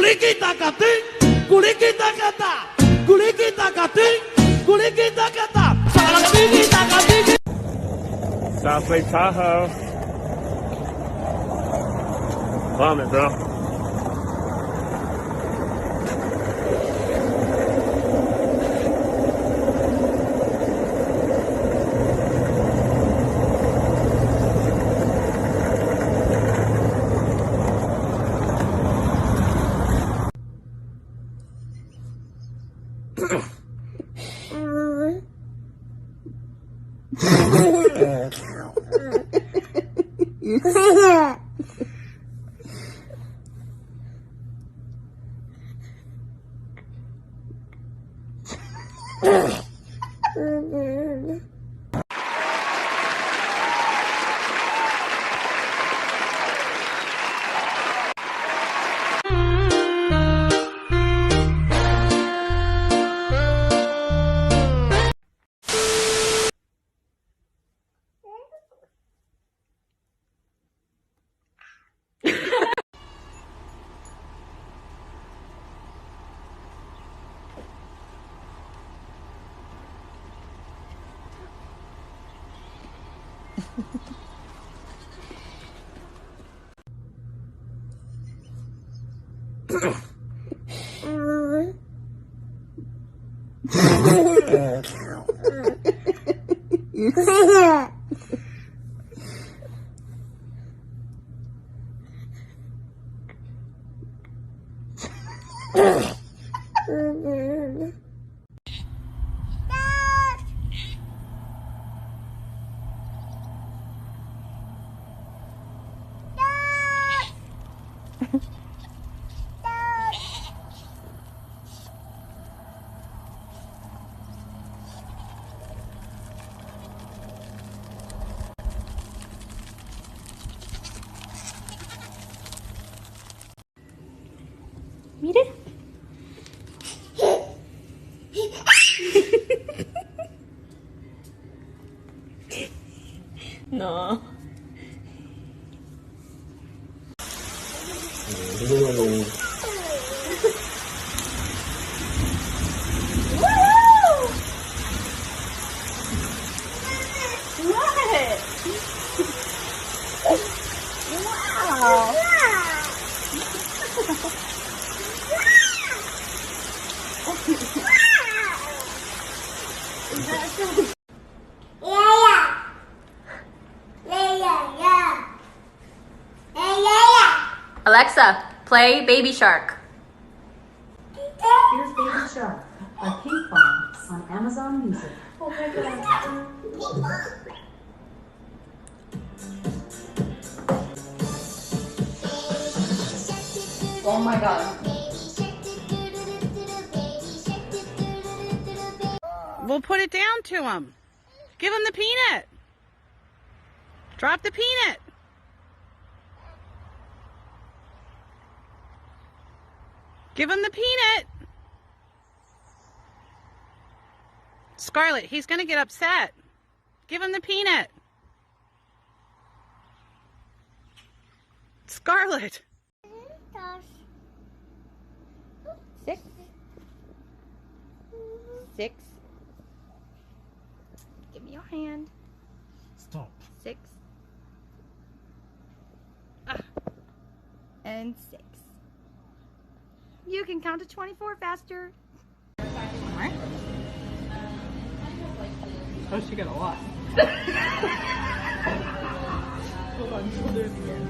Kulikita kating, kulikita kata, kulikita kating, kulikita kata, salakita kating. South Lake Tahoe. Vomit, bro. Mire. No. Alexa, play Baby Shark. Here's Baby Shark by Pink Farm on Amazon Music. Oh my god. Oh my god. We'll put it down to him. Give him the peanut. Drop the peanut. Give him the peanut. Scarlett, he's going to get upset. Give him the peanut. Scarlett. 6. 6. Give me your hand. Stop. 6. And 6. You can count to 24 faster. Alright. Oh, she got a lot. Hold on, she'll do it again.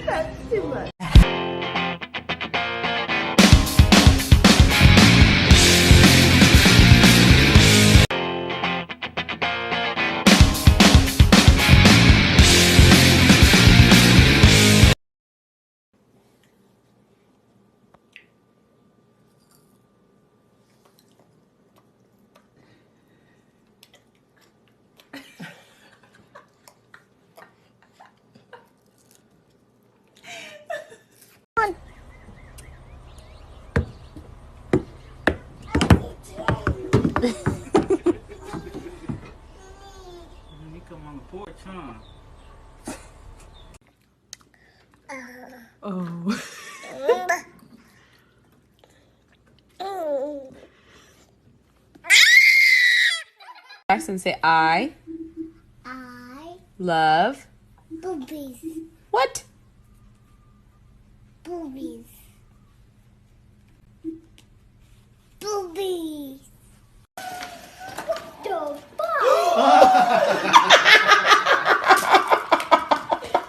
That's too much. You come on the porch, huh? Oh. And say I love Boobies. what? Boobies. Boobies. What the fuck?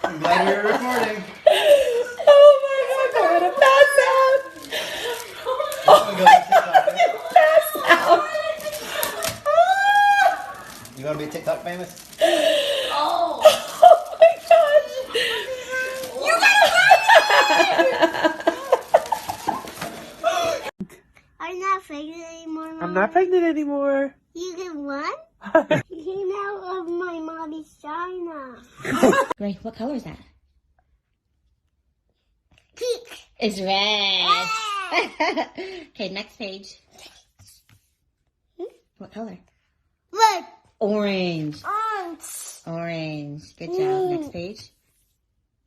I'm glad you're recording. Oh my god, I'm gonna pass out. Pass out. You want to be TikTok famous? Oh my gosh. You I'm not pregnant anymore. I'm not pregnant anymore. You can what? You came out of my mommy's vagina. Ray, what color is that? Pink. It's red. Okay, next page. What color? Red. Orange. Orange. Orange. Good job. Next page.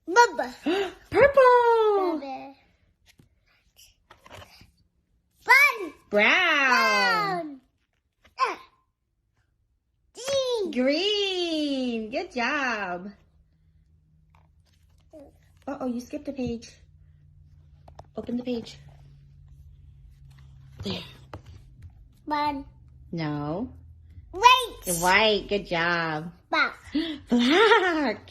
Bubba. Purple. Bubba. Fun. Brown. Green. Green. Good job. Uh-oh, you skipped a page. Open the page. There. Fun. No. White. White. Good job. Black. Black.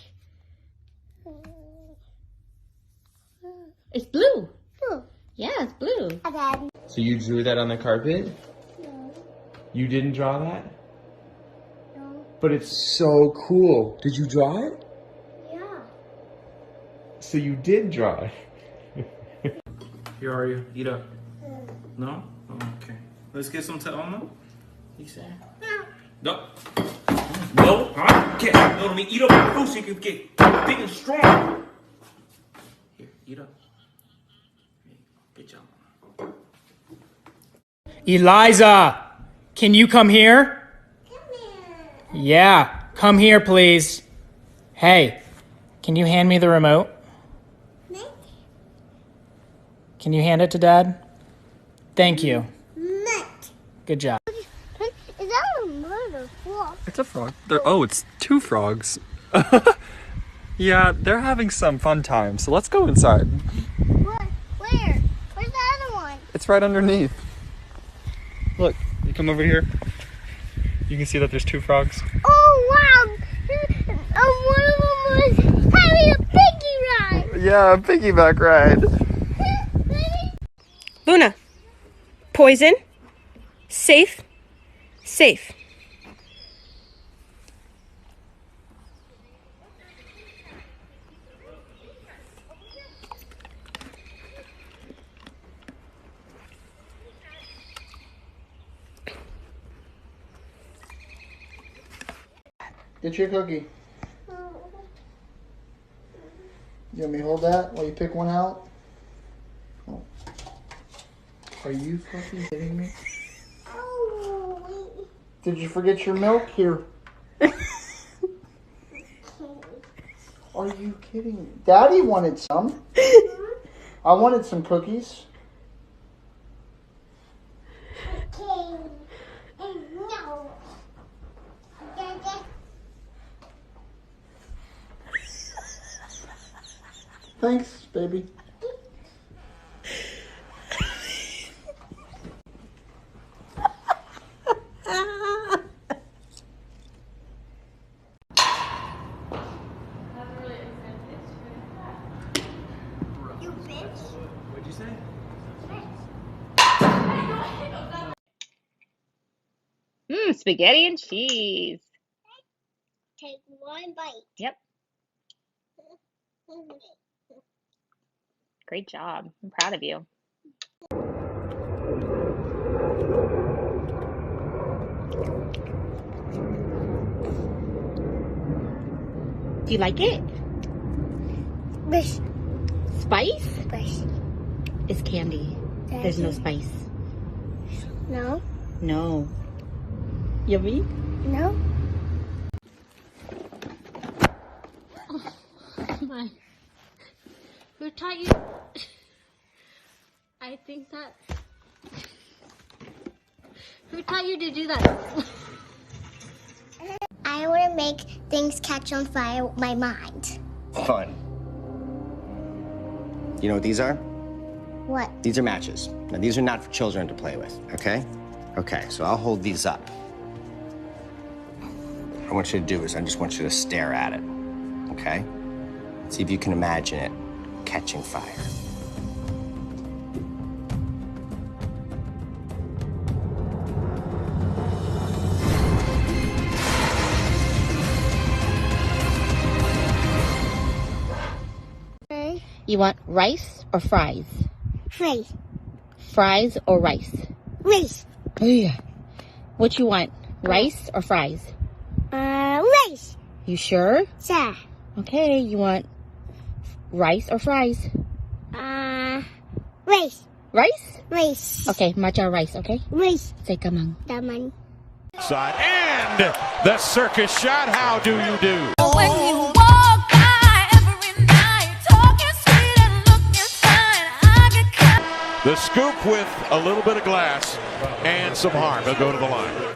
It's blue. Blue. Yeah, it's blue. Again. So you drew that on the carpet? No. You didn't draw that? No. But it's so cool. Did you draw it? Yeah. So you did draw it. Here are you? Eat up. No? Okay. Let's get some to Oma. You say? No. No. Huh? Get. No, let me eat up my food so you can get big and strong. Here, eat up. Good job. Eliza, can you come here? Come here. Yeah, come here, please. Hey, can you hand me the remote? Nick. Can you hand it to Dad? Thank you. Nick. Good job. Is that a murder frog? It's a frog. Oh, it's two frogs. Yeah, they're having some fun time, so let's go inside. What? Where? Where's the other one? It's right underneath. Look, you come over here. You can see that there's two frogs. Oh wow! One of them was having a piggy ride. Yeah, a piggyback ride. Luna, poison, safe, safe. Get your cookie. You want me to hold that while you pick one out? Oh. Are you fucking kidding me? Oh, Did you forget your milk? Here. Are you kidding me? Daddy wanted some. I wanted some cookies. okay. No. Thanks, baby. You bitch. What'd you say? Spaghetti and cheese. Take one bite. Yep. Great job. I'm proud of you. Do you like it? Bish. Spice Bish. is candy. There's no spice. No. No. Yummy? No. My. Who taught you? I think that. Who taught you to do that? I want to make things catch on fire with my mind. Fun. You know what these are? What? These are matches. Now, these are not for children to play with, okay? Okay, so I'll hold these up. What I want you to do is I just want you to stare at it, okay? See if you can imagine it catching fire. You want rice or fries? Fries. Fries or rice? Rice. Oh, yeah. What you want, rice or fries? Rice. You sure? Yeah. Okay, you want rice or fries? Rice. Rice? Rice. Okay, matcha rice, okay? Rice. Say kamang. Daman. Side and the circus shot. How do you do? When you walk by every night, talking sweet and looking fine, I get caught. The scoop with a little bit of glass and some harm. They'll go to the line.